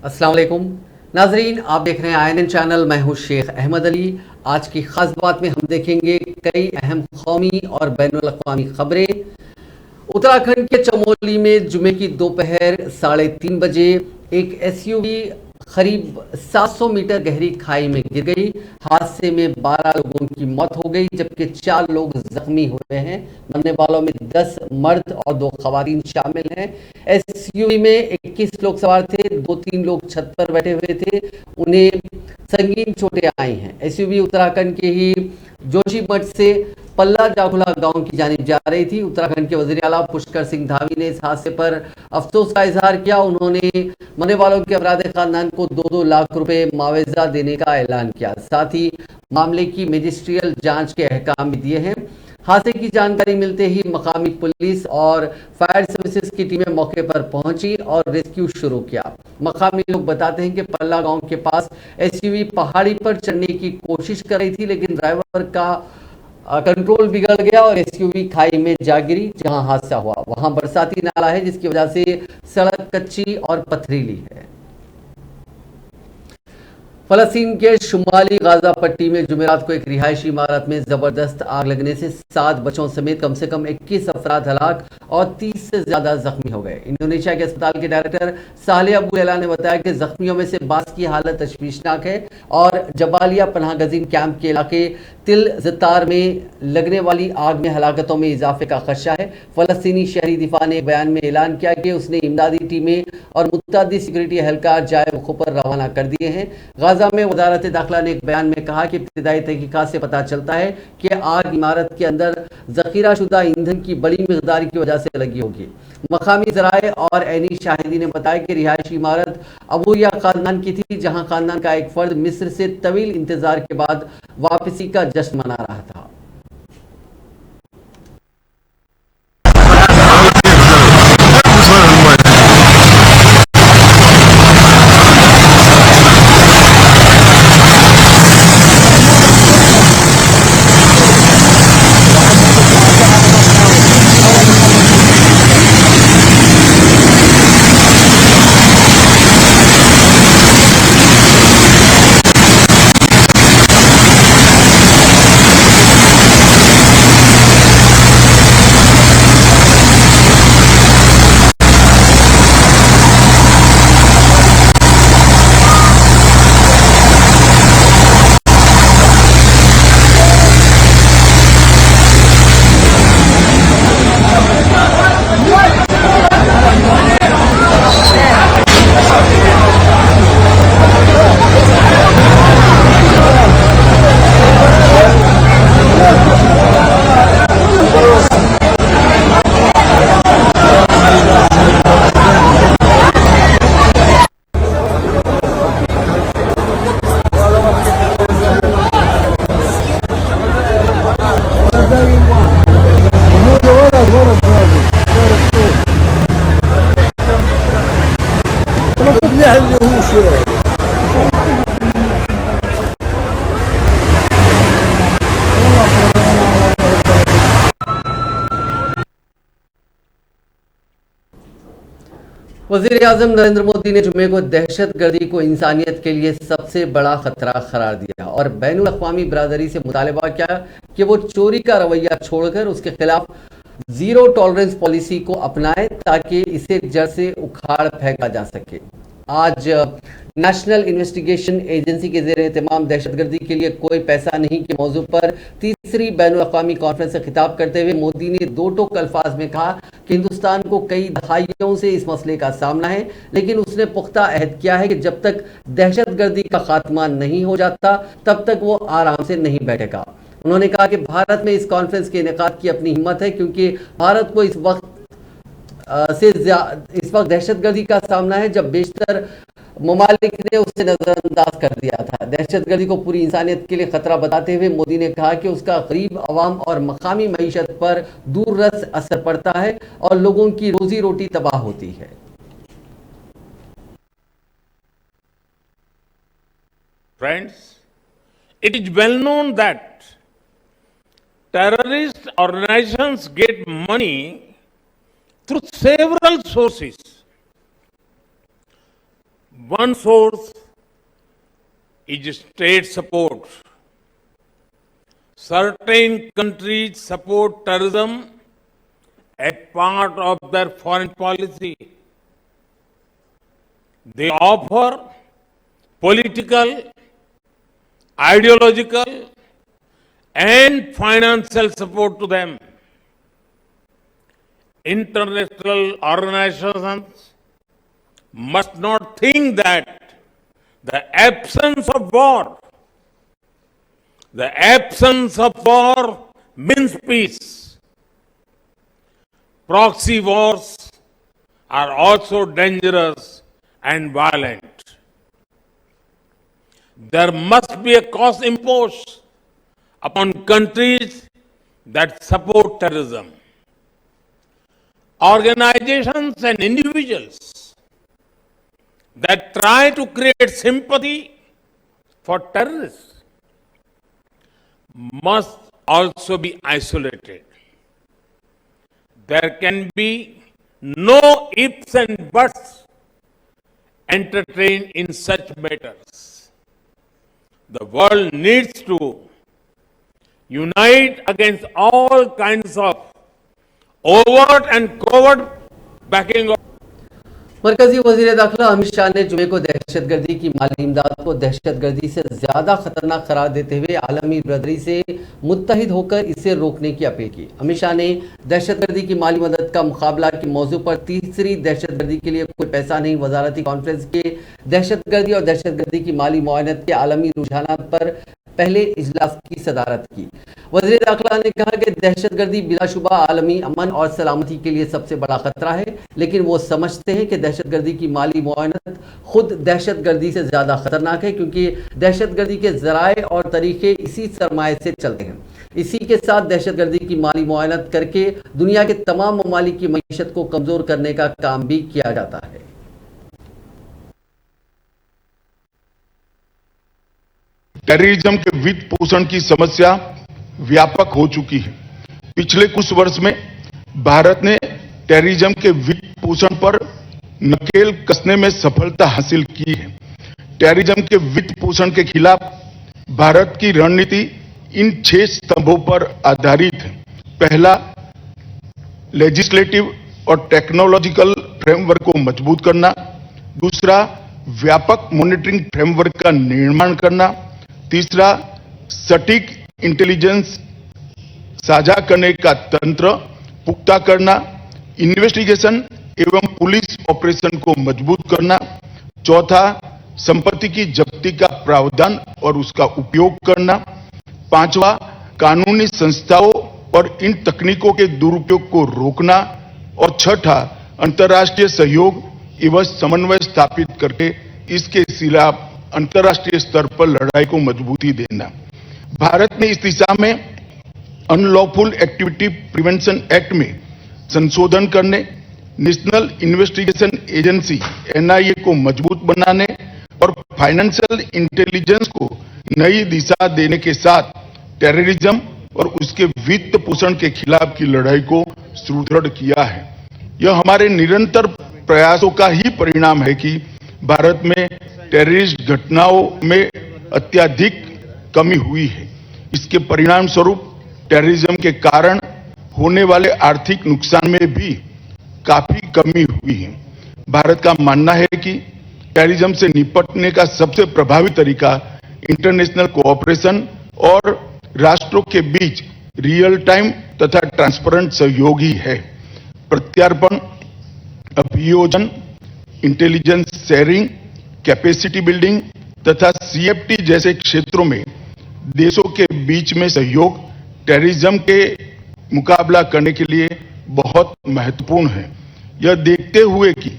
अस्सलाम वालेकुम नाजरीन, आप देख रहे हैं INN चैनल। मैं हूं शेख अहमद अली। आज की खास बात में हम देखेंगे कई अहम कौमी और बैनुल अक़वामी खबरें। उत्तराखंड के चमोली में जुमे की दोपहर 3:30 बजे एक SUV करीब 700 मीटर गहरी खाई में गिर गई। हादसे में 12 लोगों की मौत हो गई, जबकि 4 लोग जख्मी हुए हैं। मरने वालों में 10 मर्द और 2 खवातीन शामिल हैं। SUV में 21 लोग सवार थे, 2-3 लोग छत पर बैठे हुए थे, उन्हें संगीन चोटें आई हैं। SUV उत्तराखंड के ही जोशीमठ से पल्ला जाखुला गांव की जानिब जा रही थी। उत्तराखंड के वजीर आला पुष्कर सिंह धामी ने इस हादसे पर अफसोस का इजहार किया। उन्होंने मरने वालों के अफराद खानदान को 2-2 लाख रुपए मुआवजा देने का ऐलान किया। साथ ही मामले की मजिस्ट्रियल जांच के अहकाम भी दिए हैं। हादसे की जानकारी मिलते ही मकामी पुलिस और फायर सर्विसेज की टीमें मौके पर पहुंची और रेस्क्यू शुरू किया। मकामी लोग बताते हैं कि पल्ला गांव के पास SUV पहाड़ी पर चढ़ने की कोशिश कर रही थी, लेकिन ड्राइवर का कंट्रोल बिगड़ गया और SUV खाई में जा गिरी। जहां हादसा हुआ वहां बरसाती नाला है, जिसकी वजह से सड़क कच्ची और पथरीली है। फलस्तीन के शुमाली गाजा पट्टी में जुमेरात को एक रिहायशी इमारत में जबरदस्त आग लगने से 7 बच्चों समेत कम से कम 21 अफराद हलाक और 30 से ज्यादा जख्मी हो गए। इंडोनेशिया के अस्पताल के डायरेक्टर साले अबू एला ने बताया कि जख्मियों में से बास की हालत तशवीशनाक है और जबालिया पनाह गजीन कैंप के इलाके तिल जतार में लगने वाली आग में हलाकतों में इजाफे का खदशा है। फलस्तीनी शहरी दिफा ने एक बयान में ऐलान किया कि उसने इमदादी टीमें और मुत्तअद्दी सिक्योरिटी एहलकार जाए वक़ूफ़ पर रवाना कर दिए हैं। गाजा में वजारत दाखिला ने एक बयान में कहा कि इब्तिदाई तहकीकात से पता चलता है कि आग इमारत के अंदर जखीरा शुदा ईंधन की बड़ी मिकदार की वजह से लगी होगी। मकामी ज़राए और ऐनी शाहिदी ने बताया कि रिहायशी इमारत अबूया खानदान की थी, जहां खानदान का एक फर्द मिस्र से तवील इंतजार के बाद वापसी का जश्न मना रहा था। वज़ीर आज़म नरेंद्र मोदी ने जुमे को दहशतगर्दी को इंसानियत के लिए सबसे बड़ा खतरा करार दिया और बैनुल अक़वामी बरादरी से मुतालबा किया कि वो चोरी का रवैया छोड़कर उसके खिलाफ जीरो टॉलरेंस पॉलिसी को अपनाए ताकि इसे जड़ से उखाड़ फेंका जा सके। आज नेशनल इन्वेस्टिगेशन एजेंसी के ज़ेर एहतमाम दहशतगर्दी के लिए कोई पैसा नहीं के मौजू पर तीसरी बैनुल अक़वामी कॉन्फ्रेंस से खिताब करते हुए मोदी ने 2 टोक अल्फाज में कहा कि हिंदुस्तान को कई दहाइयों से इस मसले का सामना है, लेकिन उसने पुख्ता अहद किया है कि जब तक दहशतगर्दी का खात्मा नहीं हो जाता तब तक वो आराम से नहीं बैठेगा। उन्होंने कहा कि भारत में इस कॉन्फ्रेंस के इनेकाद की अपनी हिम्मत है, क्योंकि भारत को इस वक्त दहशतगर्दी का सामना है जब बेशतर ममालिक ने उसे नजरअंदाज कर दिया था। दहशतगर्दी को पूरी इंसानियत के लिए खतरा बताते हुए मोदी ने कहा कि उसका गरीब अवाम और मकामी मईशत पर दूररस असर पड़ता है और लोगों की रोजी रोटी तबाह होती है। Friends, it is well known that terrorist organizations get money through several sources. One source is state support. Certain countries support terrorism as part of their foreign policy. They offer political, ideological, and financial support to them. International organizations must not think that the absence of war means peace. Proxy wars are also dangerous and violent. There must be a cost imposed upon countries that support terrorism. Organizations and individuals that try to create sympathy for terrorists must also be isolated. There can be no ifs and buts entertained in such matters. The world needs to unite against all kinds of overt and covert backing of मरकजी वजीर दाखिला अमित शाह ने जुमे को दहशतगर्दी की माली इमदाद को दहशतगर्दी से ज्यादा खतरनाक करार देते हुए आलमी बरदरी से मुत्तहिद होकर इसे रोकने की अपील की। अमित शाह ने दहशतगर्दी की माली मदद का मुकाबला के मौजू पर तीसरी दहशतगर्दी के लिए कोई पैसा नहीं वजारती कॉन्फ्रेंस के दहशतगर्दी और दहशतगर्दी की माली मुआयनत के आलमी रुझानात पर पहले इजलास की सदारत की। वज़ीर दाखिला ने कहा कि दहशतगर्दी बिलाशुबा आलमी अमन और सलामती के लिए सबसे बड़ा खतरा है, लेकिन वो समझते हैं कि दहशतगर्दी की माली मुआयनत खुद दहशतगर्दी से ज़्यादा खतरनाक है, क्योंकि दहशतगर्दी के ज़राए और तरीके इसी सरमाए से चलते हैं। इसी के साथ दहशतगर्दी की माली मुआयनत करके दुनिया के तमाम ममालिक की मईशत को कमज़ोर करने का काम भी किया जाता है। टेररिज्म के वित्त पोषण की समस्या व्यापक हो चुकी है। पिछले कुछ वर्ष में भारत ने टेररिज्म के वित्त पोषण पर नकेल कसने में सफलता हासिल की है। टेररिज्म के वित्त पोषण के खिलाफ भारत की रणनीति इन 6 स्तंभों पर आधारित है। पहला, लेजिस्लेटिव और टेक्नोलॉजिकल फ्रेमवर्क को मजबूत करना। दूसरा, व्यापक मॉनिटरिंग फ्रेमवर्क का निर्माण करना। तीसरा, सटीक इंटेलिजेंस साझा करने का तंत्र पुख्ता करना। इन्वेस्टिगेशन एवं पुलिस ऑपरेशन को मजबूत करना। चौथा, संपत्ति की जब्ती का प्रावधान और उसका उपयोग करना। पांचवा, कानूनी संस्थाओं और इन तकनीकों के दुरुपयोग को रोकना। और छठा, अंतर्राष्ट्रीय सहयोग एवं समन्वय स्थापित करके इसके खिलाफ अंतर्राष्ट्रीय स्तर पर लड़ाई को मजबूती देना। भारत ने इस दिशा में अनलॉफुल एक्टिविटी प्रिवेंशन एक्ट में संशोधन करने, नेशनल इन्वेस्टिगेशन एजेंसी एनआईए को मजबूत बनाने और फाइनेंशियल इंटेलिजेंस को नई दिशा देने के साथ टेररिज्म और उसके वित्त पोषण के खिलाफ की लड़ाई को सुदृढ़ किया है। यह हमारे निरंतर प्रयासों का ही परिणाम है कि भारत में टेररिस्ट घटनाओं में अत्यधिक कमी हुई है। इसके परिणाम स्वरूप टेररिज्म के कारण होने वाले आर्थिक नुकसान में भी काफी कमी हुई है। भारत का मानना है कि टेररिज्म से निपटने का सबसे प्रभावी तरीका इंटरनेशनल कोऑपरेशन और राष्ट्रों के बीच रियल टाइम तथा ट्रांसपेरेंट सहयोग ही है। प्रत्यार्पण, अभियोजन, इंटेलिजेंस शेयरिंग, कैपेसिटी बिल्डिंग तथा सीएफटी जैसे क्षेत्रों में देशों के बीच में सहयोग टेररिज्म के मुकाबला करने के लिए बहुत महत्वपूर्ण है। यह देखते हुए कि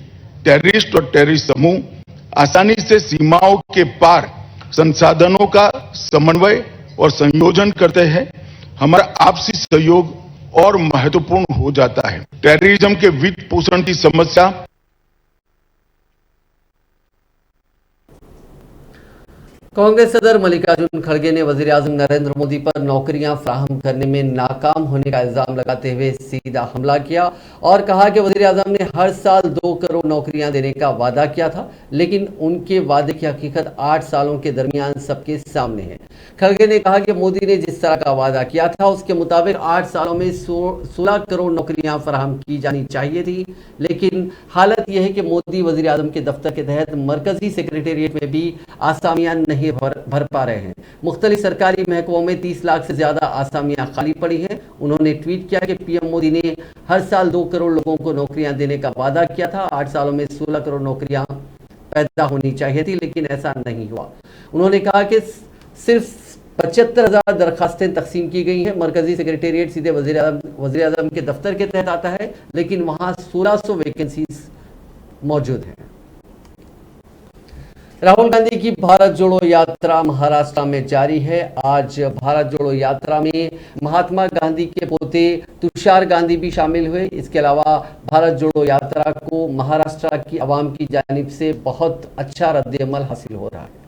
टेररिस्ट और टेररिस्ट समूह आसानी से सीमाओं के पार संसाधनों का समन्वय और संयोजन करते हैं, हमारा आपसी सहयोग और महत्वपूर्ण हो जाता है। टेररिज्म के वित्त पोषण की समस्या कांग्रेस सदर मल्लिकार्जुन खड़गे ने वजीर आजम नरेंद्र मोदी पर नौकरियां फराहम करने में नाकाम होने का इल्जाम लगाते हुए सीधा हमला किया और कहा कि वजीर आजम ने हर साल 2 करोड़ नौकरियां देने का वादा किया था, लेकिन उनके वादे की हकीकत 8 सालों के दरमियान सबके सामने है। खड़गे ने कहा कि मोदी ने जिस तरह का वादा किया था उसके मुताबिक 8 सालों में 16 करोड़ नौकरियां फराहम की जानी चाहिए थी, लेकिन हालत यह है कि मोदी वजीर आजम के दफ्तर के तहत मरकजी सेक्रेटेरिएट में भी आसामियां नहीं भर पा रहे हैं। मुख्तलिफ सरकारी महकमों में 30 लाख से ज्यादा आसामियां खाली पड़ी हैं। उन्होंने ट्वीट किया कि पीएम मोदी ने हर साल 2 करोड़ लोगों को नौकरियां देने का वादा किया था। 8 सालों में 16 करोड़ नौकरियां पैदा होनी चाहिए थी, लेकिन ऐसा नहीं हुआ। उन्होंने कहा कि सिर्फ 75,000 दरखास्तें तकसीम की गई हैं। मरकजी सेक्रेटेरिएट सीधे वजीर आजम के दफ्तर के तहत आता है, लेकिन वहां 1600 वैकेंसीज मौजूद हैं। राहुल गांधी की भारत जोड़ो यात्रा महाराष्ट्र में जारी है। आज भारत जोड़ो यात्रा में महात्मा गांधी के पोते तुषार गांधी भी शामिल हुए। इसके अलावा भारत जोड़ो यात्रा को महाराष्ट्र की आवाम की जानिब से बहुत अच्छा रद्द-ए-अमल हासिल हो रहा है।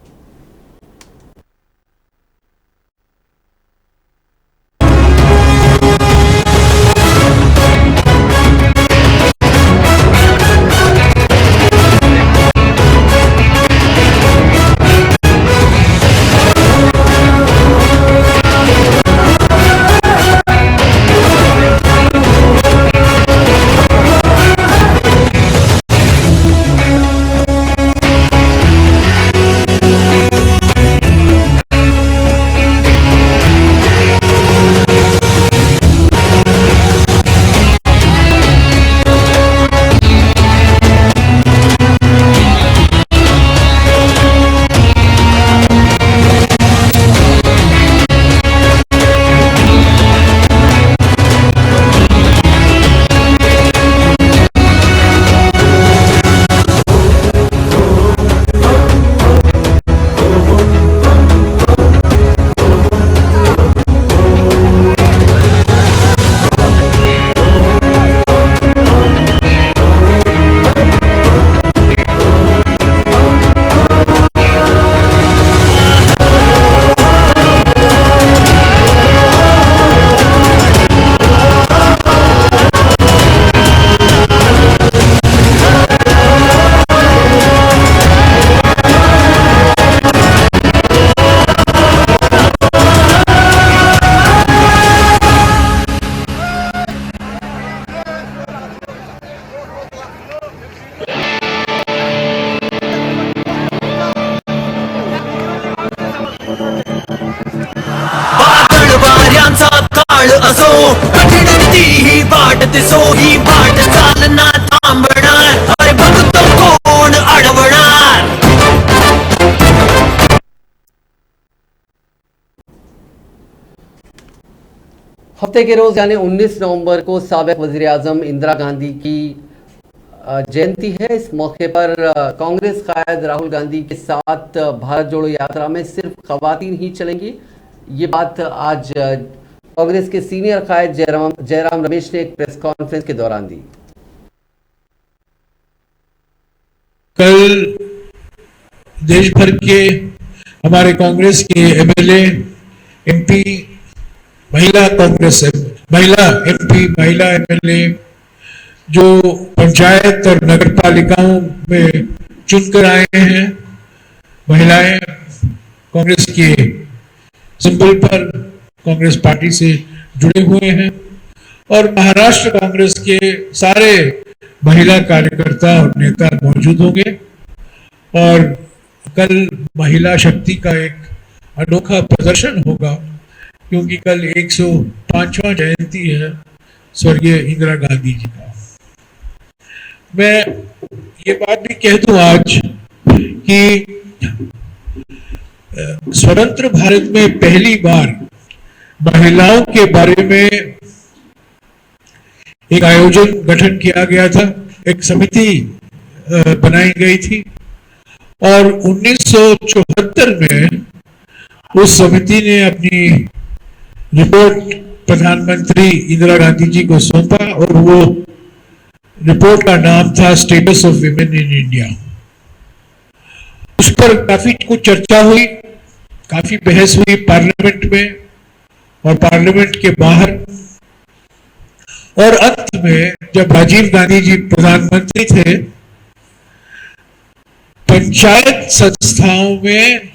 असो कठीण ही वाट दिसो ही वाट चालना थांबणार अरे बघतो कोण अडवणार। हफ्ते के रोज यानी 19 नवंबर को साबिक वजीर आजम इंदिरा गांधी की जयंती है। इस मौके पर कांग्रेस कायद राहुल गांधी के साथ भारत जोड़ो यात्रा में सिर्फ खवातीन ही चलेंगी। ये बात आज कांग्रेस के सीनियर कायद जयराम रमेश ने एक प्रेस कॉन्फ्रेंस के दौरान दी। कल देश भर के हमारे कांग्रेस के एमएलए, एमपी, महिला एमपी, महिला एमएलए जो पंचायत और नगर पालिकाओं में चुनकर आए हैं, महिलाएं कांग्रेस के सिंबल पर कांग्रेस पार्टी से जुड़े हुए हैं और महाराष्ट्र कांग्रेस के सारे महिला कार्यकर्ता और नेता मौजूद होंगे और कल महिला शक्ति का एक अनोखा प्रदर्शन होगा क्योंकि कल 105वां जयंती है स्वर्गीय इंदिरा गांधी जी का। मैं ये बात भी कह दूं आज कि स्वतंत्र भारत में पहली बार महिलाओं के बारे में एक आयोजन गठन किया गया था, एक समिति बनाई गई थी और 1974 में उस समिति ने अपनी रिपोर्ट प्रधानमंत्री इंदिरा गांधी जी को सौंपा और वो रिपोर्ट का नाम था status of women in India. उस पर काफी कुछ चर्चा हुई काफी बहस हुई पार्लियामेंट में और पार्लियामेंट के बाहर, और अंत में जब राजीव गांधी जी प्रधानमंत्री थे, पंचायत संस्थाओं में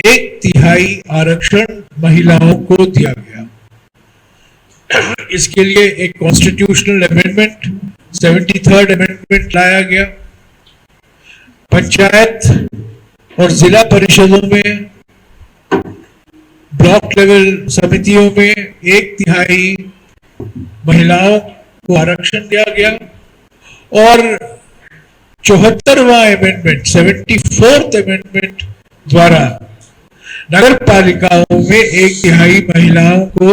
1/3 आरक्षण महिलाओं को दिया गया। इसके लिए एक कॉन्स्टिट्यूशनल अमेंडमेंट 73rd अमेंडमेंट लाया गया। पंचायत और जिला परिषदों में, ब्लॉक लेवल समितियों में 1/3 महिलाओं को आरक्षण दिया गया, और 74वां अमेंडमेंट 74th अमेंडमेंट द्वारा नगर पालिकाओं में 1/3 महिलाओं को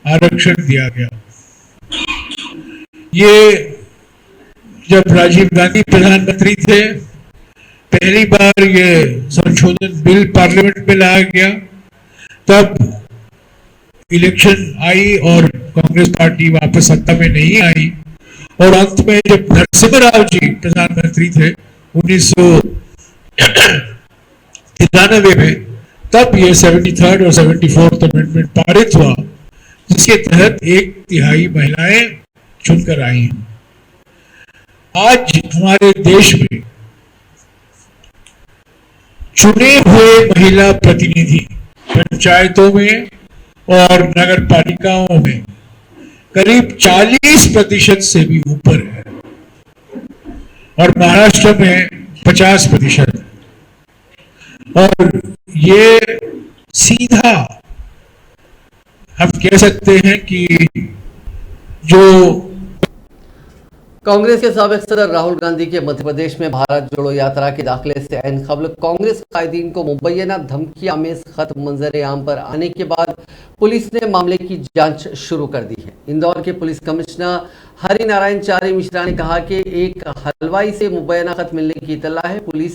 आरक्षण दिया गया। ये जब राजीव गांधी प्रधानमंत्री थे, पहली बार ये संशोधन बिल पार्लियामेंट में लाया गया। तब इलेक्शन आई और कांग्रेस पार्टी वापस सत्ता में नहीं आई, और अंत में जब नरसिम्हा राव जी प्रधानमंत्री थे 1993 में, तब ये 73rd और 74th अमेंडमेंट पारित हुआ, जिसके तहत 1/3 महिलाएं चुनकर आई हैं। आज हमारे देश में चुने हुए महिला प्रतिनिधि पंचायतों में और नगर पालिकाओं में करीब 40% से भी ऊपर है, और महाराष्ट्र में 50%। और ये सीधा हम कह सकते हैं कि जो कांग्रेस के साबिक सदर राहुल गांधी के मध्य प्रदेश में भारत जोड़ो यात्रा के दाखिले से ऐन कबल कांग्रेस कायदीन को मुबैना धमकी आमेज खत मंजर आम पर आने के बाद पुलिस ने मामले की जांच शुरू कर दी है। इंदौर के पुलिस कमिश्नर हरि नारायण चारी मिश्रा ने कहा कि एक हलवाई से मुबैना खत मिलने की इतला है। पुलिस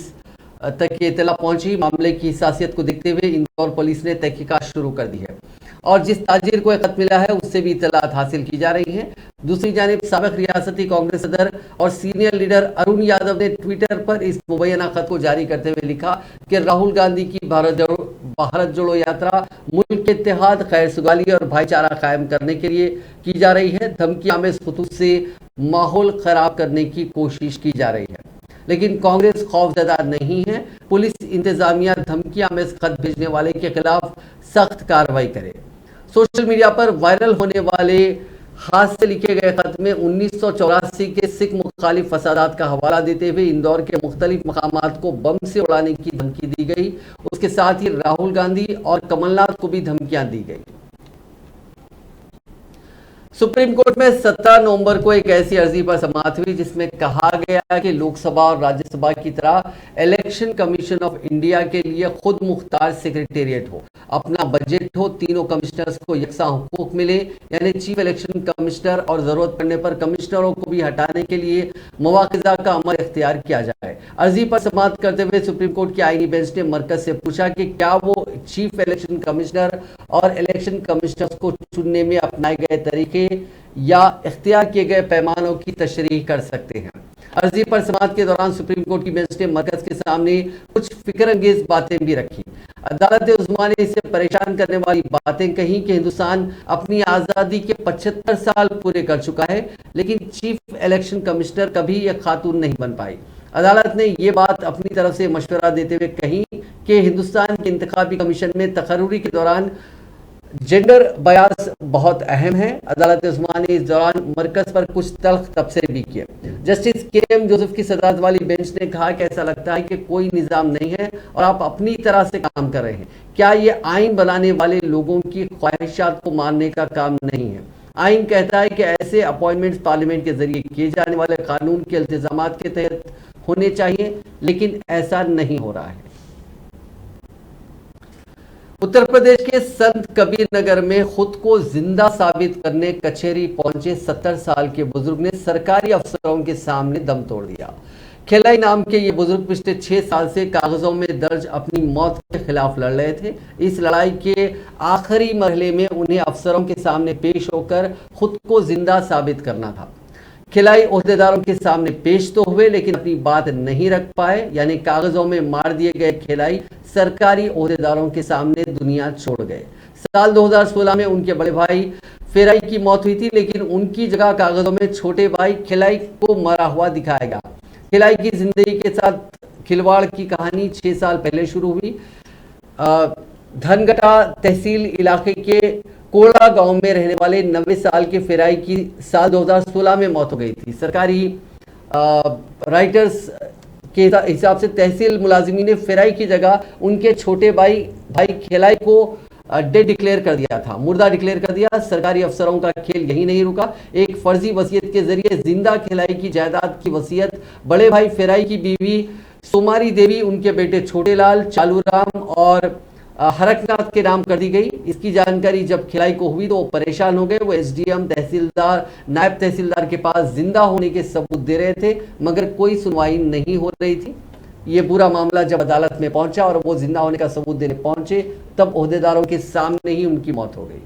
तक ये इतला पहुंची। मामले की हसासियत को देखते हुए इंदौर पुलिस ने तहकीकात शुरू कर दी है, और जिस ताजिर को खत मिला है उससे भी इतलात हासिल की जा रही है। दूसरी जानिब साबिक रियासती कांग्रेस सदर और सीनियर लीडर अरुण यादव ने ट्विटर पर इस मुबैना खत को जारी करते हुए लिखा कि राहुल गांधी की भारत जोड़ो यात्रा मुल्क के इत्तेहाद, खैर सुगाली और भाईचारा कायम करने के लिए की जा रही है। धमकी आमेज खतूत से माहौल खराब करने की कोशिश की जा रही है, लेकिन कांग्रेस खौफजदा नहीं है। पुलिस इंतजामिया धमकी आमेज खत भेजने वाले के खिलाफ सख्त कार्रवाई करे। सोशल मीडिया पर वायरल होने वाले हाथ से लिखे गए खत में 1984 के सिख मुखालिफ फसादात का हवाला देते हुए इंदौर के मुख्तलिफ मकामात को बम से उड़ाने की धमकी दी गई। उसके साथ ही राहुल गांधी और कमलनाथ को भी धमकियां दी गई। सुप्रीम कोर्ट में 17 नवंबर को एक ऐसी अर्जी पर समाअत हुई जिसमें कहा गया कि लोकसभा और राज्यसभा की तरह इलेक्शन कमीशन ऑफ इंडिया के लिए खुद मुख्तार सेक्रेटेरिएट हो, अपना बजट हो, तीनों कमिश्नर्स को यकसा हुकूक मिले, यानी चीफ इलेक्शन कमिश्नर और जरूरत पड़ने पर कमिश्नरों को भी हटाने के लिए मवाखिजा का अमल इख्तियार किया जाए। अर्जी पर समाअत करते हुए सुप्रीम कोर्ट के आईनी बेंच ने मरकज से पूछा कि क्या वो चीफ इलेक्शन कमिश्नर और इलेक्शन कमिश्नर्स को चुनने में अपनाए गए तरीके या इख्तियार किए गए पैमानों की तशरीह कर सकते हैं। अर्जी पर समाअत के दौरान सुप्रीम कोर्ट की बेंच ने मरकज के सामने कुछ फिक्रअंगेज बातें भी रखी। अदालत उस्मा ने इसे परेशान करने वाली बातें कही कि हिंदुस्तान अपनी आज़ादी के 75 साल पूरे कर चुका है, लेकिन चीफ इलेक्शन कमिश्नर कभी एक खातून नहीं बन पाई। अदालत ने ये बात अपनी तरफ से मशवरा देते हुए कही कि हिंदुस्तान के इंतखाबी कमीशन में तकर्रुरी के दौरान जेंडर बयास बहुत अहम है। अदालत उस्मा ने इस दौरान मरकज पर कुछ तल्ख तबसरे भी किए। Justice KM. जोसेफ की सदारत वाली बेंच ने कहा कि ऐसा लगता है कि कोई निज़ाम नहीं है और आप अपनी तरह से काम कर रहे हैं। क्या ये आइन बनाने वाले लोगों की ख्वाहिशात को मानने का काम नहीं है? आइन कहता है कि ऐसे अपॉइंटमेंट्स पार्लियामेंट के जरिए किए जाने वाले कानून के इल्तिजामात के तहत होने चाहिए, लेकिन ऐसा नहीं हो रहा है। उत्तर प्रदेश के संत कबीर नगर में खुद को जिंदा साबित करने कचहरी पहुंचे 70 साल के बुजुर्ग ने सरकारी अफसरों के सामने दम तोड़ दिया। खिलाई नाम के ये बुजुर्ग पिछले 6 साल से कागजों में दर्ज अपनी मौत के खिलाफ लड़ रहे थे। इस लड़ाई के आखिरी मरहले में उन्हें अफसरों के सामने पेश होकर खुद को जिंदा साबित करना था। खिलाई ओहदेदारों के सामने पेश तो हुए लेकिन अपनी बात नहीं रख पाए, यानी कागजों में मार दिए गए खिलाई सरकारी ओहदेदारों के सामने दुनिया छोड़ गए। साल 2016 में उनके बड़े भाई फेराई की मौत हुई थी, लेकिन उनकी जगह कागजों में छोटे भाई खिलाई को मरा हुआ दिखाया गया। खिलाई की जिंदगी के साथ खिलवाड़ की कहानी 6 साल पहले शुरू हुई। धनगटा तहसील इलाके के कोड़ा गांव में रहने वाले 90 साल के फेराई की साल 2016 में मौत हो गई थी। सरकारी राइटर्स के हिसाब से तहसील मुलाजिमी ने फेराई की जगह उनके छोटे भाई खिलाई को डेड डिक्लेयर कर दिया था, मुर्दा डिक्लेयर कर दिया। सरकारी अफसरों का खेल यही नहीं रुका। एक फर्जी वसीयत के जरिए जिंदा खिलाई की जायदाद की वसीयत बड़े भाई फेराई की बीवी सोमारी देवी, उनके बेटे छोटे लाल, चालूराम और हरकनाथ के नाम कर दी गई। इसकी जानकारी जब खिलाई को हुई तो वो परेशान हो गए। वो एसडीएम, तहसीलदार, नायब तहसीलदार के पास जिंदा होने के सबूत दे रहे थे, मगर कोई सुनवाई नहीं हो रही थी। ये पूरा मामला जब अदालत में पहुंचा और वो जिंदा होने का सबूत देने पहुंचे, तब ओहदेदारों के सामने ही उनकी मौत हो गई।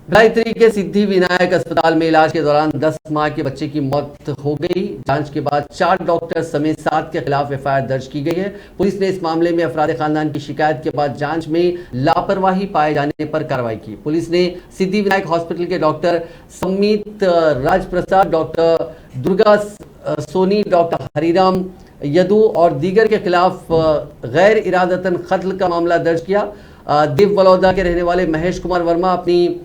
गायत्री के सिद्धि विनायक अस्पताल में इलाज के दौरान 10 माह के बच्चे की मौत हो गई। जांच के बाद 4 डॉक्टर समेत 7 के खिलाफ एफआईआर दर्ज की गई है। पुलिस ने इस मामले में अफराद खानदान की शिकायत के बाद जांच में लापरवाही पाए जाने पर कार्रवाई की। पुलिस ने सिद्धि विनायक हॉस्पिटल के डॉक्टर समीत राजप्रसाद, डॉक्टर दुर्गा सोनी, डॉक्टर हरिराम यदु और दीगर के खिलाफ गैर इरादतन कत्ल का मामला दर्ज किया। दिव बलौदा के रहने वाले महेश कुमार वर्मा अपनी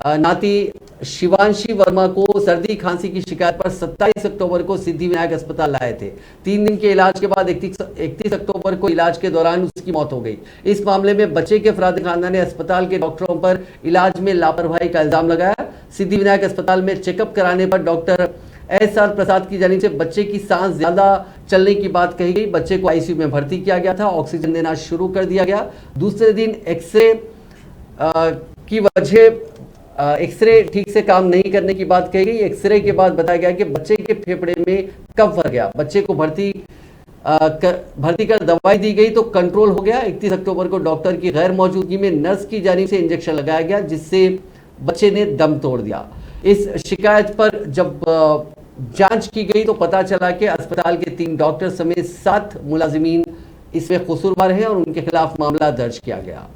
नाती शिवांशी वर्मा को सर्दी खांसी की शिकायत पर 27 अक्टूबर को सिद्धि विनायक अस्पताल लाए थे। 3 दिन के इलाज के बाद 31 अक्टूबर को इलाज के दौरान उसकी मौत हो गई। इस मामले में बच्चे के अफराद खानदान ने अस्पताल के डॉक्टरों पर इलाज में लापरवाही का इल्जाम लगाया। सिद्धि विनायक अस्पताल में चेकअप कराने पर डॉक्टर एसआर प्रसाद की जानिब से बच्चे की सांस ज्यादा चलने की बात कही गई। बच्चे को आईसीयू में भर्ती किया गया था, ऑक्सीजन देना शुरू कर दिया गया। दूसरे दिन एक्सरे की वजह एक्सरे ठीक से काम नहीं करने की बात कही गई। एक्सरे के बाद बताया गया कि बच्चे के फेफड़े में कफ भर गया। बच्चे को भर्ती कर दवाई दी गई तो कंट्रोल हो गया। 31 अक्टूबर को डॉक्टर की गैर मौजूदगी में नर्स की जानिब से इंजेक्शन लगाया गया, जिससे बच्चे ने दम तोड़ दिया। इस शिकायत पर जब जांच की गई तो पता चला कि अस्पताल के 3 डॉक्टर समेत 7 मुलाजिमीन इसमें कसूरवार हैं और उनके खिलाफ मामला दर्ज किया गया।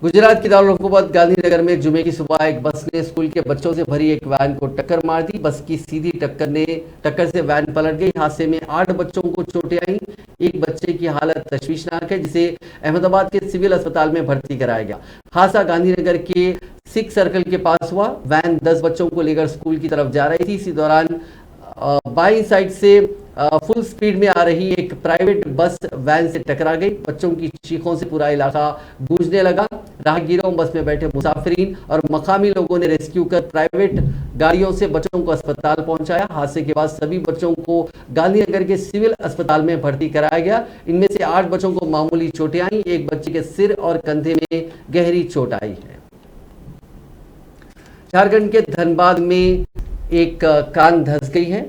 गुजरात की दारुल हुकूमत गांधीनगर में जुमे की सुबह एक बस ने स्कूल के बच्चों से भरी एक वैन को टक्कर मार दी। बस की सीधी टक्कर से वैन पलट गई। हादसे में 8 बच्चों को चोटें आई। एक बच्चे की हालत तशवीशनाक है, जिसे अहमदाबाद के सिविल अस्पताल में भर्ती कराया गया। हादसा गांधीनगर के सिख सर्कल के पास हुआ। वैन 10 बच्चों को लेकर स्कूल की तरफ जा रही थी। इसी दौरान बाई साइड से फुल स्पीड में आ रही एक प्राइवेट बस वैन से टकरा गई। बच्चों की चीखों से पूरा इलाका गूंजने लगा। राहगीरों, बस में बैठे मुसाफिरीन और मकामी लोगों ने रेस्क्यू कर प्राइवेट गाड़ियों से बच्चों को अस्पताल पहुंचाया। हादसे के बाद सभी बच्चों को गांधीनगर के सिविल अस्पताल में भर्ती कराया गया। इनमें से 8 बच्चों को मामूली चोटें आई। एक बच्चे के सिर और कंधे में गहरी चोट आई है। झारखंड के धनबाद में एक कान धंस गई है।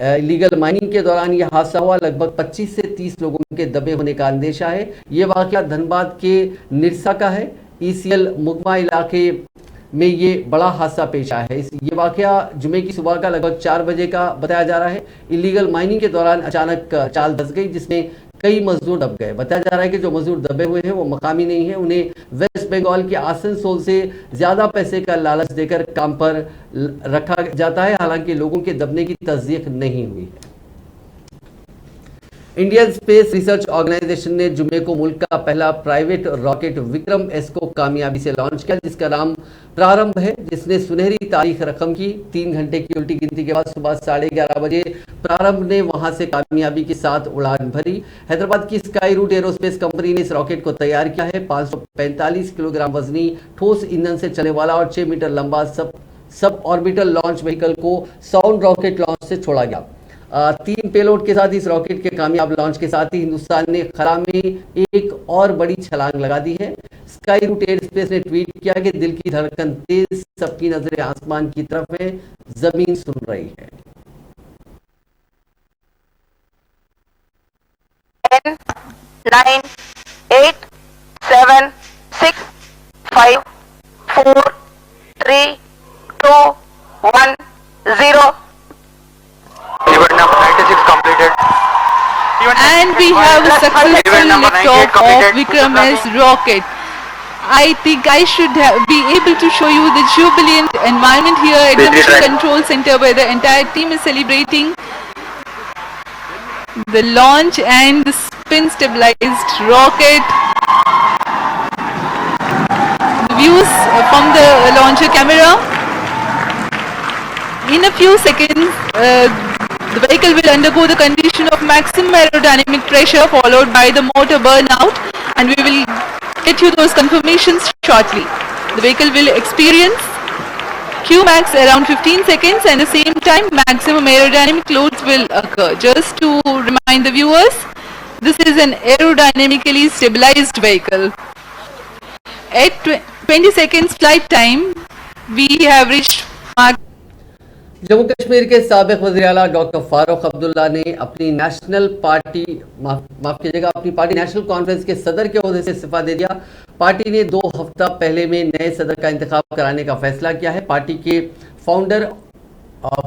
इलीगल माइनिंग के दौरान यह हादसा हुआ। लगभग 25 से 30 लोगों के दबे होने का अंदेशा है। यह वाकया धनबाद के निरसा का है। ईसीएल मुगमा इलाके में ये बड़ा हादसा पेश आया है। ये वाकया जुमे की सुबह का लगभग 4 बजे का बताया जा रहा है। इलीगल माइनिंग के दौरान अचानक चाल धंस गई, जिसमें कई मजदूर दब गए। बताया जा रहा है कि जो मजदूर दबे हुए हैं वो मकामी नहीं है। उन्हें वेस्ट बंगाल के आसनसोल से ज्यादा पैसे का लालच देकर काम पर रखा जाता है। हालांकि लोगों के दबने की तस्दीक नहीं हुई है। इंडियन स्पेस रिसर्च ऑर्गेनाइजेशन ने जुमे को मुल्क का पहला प्राइवेट रॉकेट विक्रम एस को कामयाबी से लॉन्च किया, जिसका नाम प्रारंभ है, जिसने सुनहरी तारीख रकम की। 3 घंटे की उल्टी गिनती के बाद सुबह 11:30 बजे प्रारंभ ने वहां से कामयाबी के साथ उड़ान भरी। हैदराबाद की स्काई रूट एरोस्पेस कंपनी ने इस रॉकेट को तैयार किया है। 545 किलोग्राम वजनी ठोस ईंधन से चलने वाला और 6 मीटर लंबा सब ऑर्बिटल लॉन्च व्हीकल को साउंड रॉकेट लॉन्च से छोड़ा गया। 3 पेलोड के साथ इस रॉकेट के कामयाब लॉन्च के साथ ही हिंदुस्तान ने खला में एक और बड़ी छलांग लगा दी है। स्काई रूट एयर स्पेस ने ट्वीट किया कि दिल की धड़कन तेज, सबकी नजरें आसमान की तरफ है, जमीन सुन रही है। 10, 9, 8, 7, 6, 5, 4, 3, 0. Event number 96 completed. And we have a successful liftoff of Vikram S rocket. I think I should be able to show you the jubilant environment here at the Mission Control Center, where the entire team is celebrating the launch and the spin stabilized rocket. The views from the launcher camera. In a few seconds, the vehicle will undergo the condition of maximum aerodynamic pressure, followed by the motor burnout, and we will get you those confirmations shortly. The vehicle will experience Qmax around 15 seconds, and at the same time maximum aerodynamic loads will occur. Just to remind the viewers, this is an aerodynamically stabilized vehicle. At 20 seconds flight time, we have reached Mach Jammu Kashmir के साबिक वज़ीर आला doctor Farooq Abdullah ने अपनी national party माफ कीजिएगा अपनी party national conference के सदर के ओहदे से इस्तीफा दे दिया। पार्टी ने 2 हफ्ता पहले में नए सदर का इंतखाब कराने का फैसला किया है। पार्टी के फाउंडर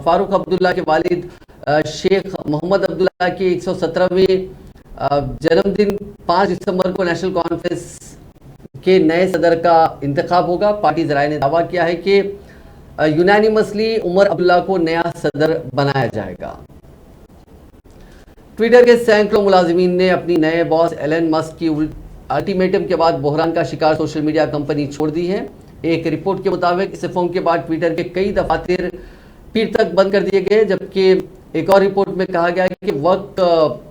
फारूक अब्दुल्ला के वालिद शेख मोहम्मद अब्दुल्ला के 117वें जन्मदिन 5 दिसंबर को नेशनल कॉन्फ्रेंस के नए सदर का इंतखाब होगा। पार्टी ज़राए ने दावा किया है कि यूनानिमसली उमर अब्दुल्ला को नया सदर बनाया जाएगा। ट्विटर के सैकड़ों मुलाजिमीन ने अपनी नए बॉस एलन मस्क की अल्टीमेटम के बाद बहरान का शिकार सोशल मीडिया कंपनी छोड़ दी है। एक रिपोर्ट के मुताबिक इस फोन के बाद ट्विटर के कई दफातर पीर तक बंद कर दिए गए, जबकि एक और रिपोर्ट में कहा गया है कि वर्क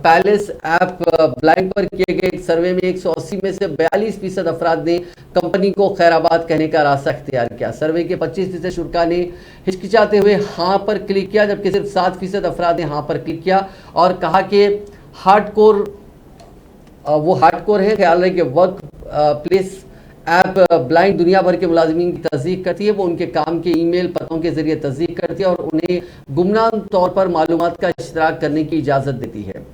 पैलेस ऐप ब्लाइंड पर किए गए एक सर्वे में 180 में से 42% अफराद ने कंपनी को खैराबाद कहने का रास्ता इख्तियार किया। सर्वे के 25% शुरा ने हिचकिचाते हुए हाँ पर क्लिक किया, जबकि सिर्फ 7% अफराद ने हाँ पर क्लिक किया और कहा कि हार्डकोर है। ख्याल रहे कि वर्क प्लेस ऐप ब्लाइंड दुनिया भर के मुलाजिमीन की तस्दीक करती है। वो उनके काम के ईमेल पतों के जरिए तस्दीक करती है और उन्हें गुमनाम तौर पर मालूमात का इश्तराक करने की इजाज़त देती है।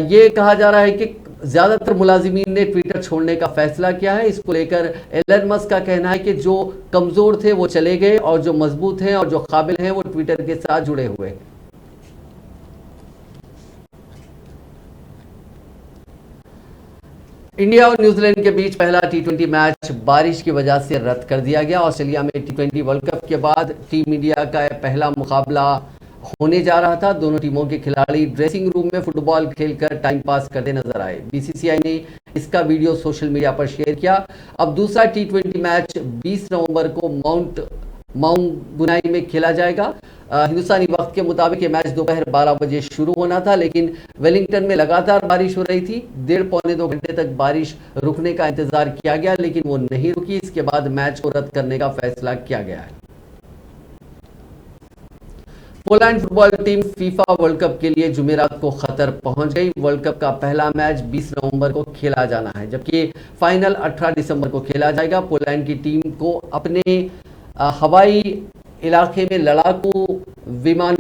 ये कहा जा रहा है कि ज़्यादातर मुलाजिमीन ने ट्विटर छोड़ने का फैसला किया है। इसको लेकर एलन मस्क का कहना है कि जो कमज़ोर थे वो चले गए और जो मजबूत हैं और जो काबिल हैं वो ट्विटर के साथ जुड़े हुए हैं। इंडिया और न्यूजीलैंड के बीच पहला T20 मैच बारिश की वजह से रद्द कर दिया गया। ऑस्ट्रेलिया में T20 वर्ल्ड कप के बाद टीम इंडिया का पहला मुकाबला होने जा रहा था। दोनों टीमों के खिलाड़ी ड्रेसिंग रूम में फुटबॉल खेलकर टाइम पास करते नजर आए। बीसीसीआई ने इसका वीडियो सोशल मीडिया पर शेयर किया। अब दूसरा T20 मैच 20 नवंबर को माउंट बुनाई में खेला जाएगा। हिंदुस्तानी वक्त के मुताबिक ये मैच दोपहर 12 बजे शुरू होना था, लेकिन वेलिंगटन में लगातार बारिश हो रही थी। 1.5-2 घंटे तक बारिश रुकने का इंतजार किया गया, लेकिन वो नहीं रुकी। इसके बाद मैच को रद्द करने का फैसला किया गया है। Poland football team FIFA world cup के लिए जुमेरात को कतर पहुंच गई। वर्ल्ड कप का पहला मैच 20 नवंबर को खेला जाना है, जबकि फाइनल 18 दिसंबर को खेला जाएगा। पोलैंड की टीम को अपने हवाई इलाके में लड़ाकू विमान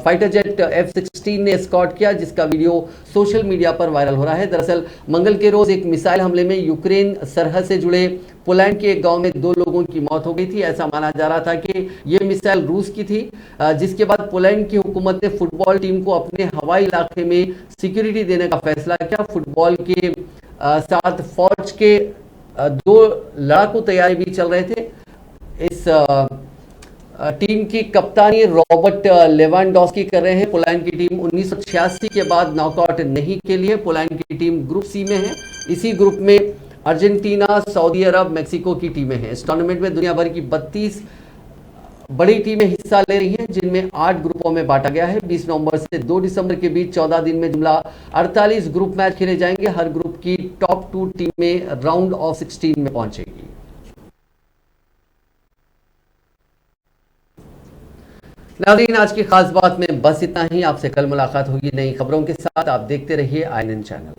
फाइटर जेट F-16 ने एस्कॉर्ट किया, जिसका वीडियो सोशल मीडिया पर वायरल हो रहा है। दरअसल मंगल के रोज एक मिसाइल हमले में यूक्रेन सरहद से जुड़े पोलैंड के एक गांव में 2 लोगों की मौत हो गई थी। ऐसा माना जा रहा था कि ये मिसाइल रूस की थी, जिसके बाद पोलैंड की हुकूमत ने फुटबॉल टीम को अपने हवाई इलाके में सिक्योरिटी देने का फैसला किया। फुटबॉल के साथ फौज के 2 लड़ाकू तैयारी भी चल रहे थे। इस टीम की कप्तानी रॉबर्ट लेवांडोस्की कर रहे हैं। पोलैंड की टीम 1986 के बाद नॉकआउट नहीं खेली है। पोलैंड की टीम ग्रुप सी में है। इसी ग्रुप में अर्जेंटीना, सऊदी अरब, मेक्सिको की टीमें हैं। इस टूर्नामेंट में दुनिया भर की 32 बड़ी टीमें हिस्सा ले रही हैं, जिनमें 8 ग्रुपों में बांटा गया है। 20 नवंबर से 2 दिसंबर के बीच 14 दिन में जुमला 48 ग्रुप मैच खेले जाएंगे। हर ग्रुप की टॉप 2 टीमें राउंड ऑफ 16 में पहुंचेगी। नाज़रीन, आज की खास बात में बस इतना ही। आपसे कल मुलाकात होगी नई खबरों के साथ। आप देखते रहिए INN चैनल।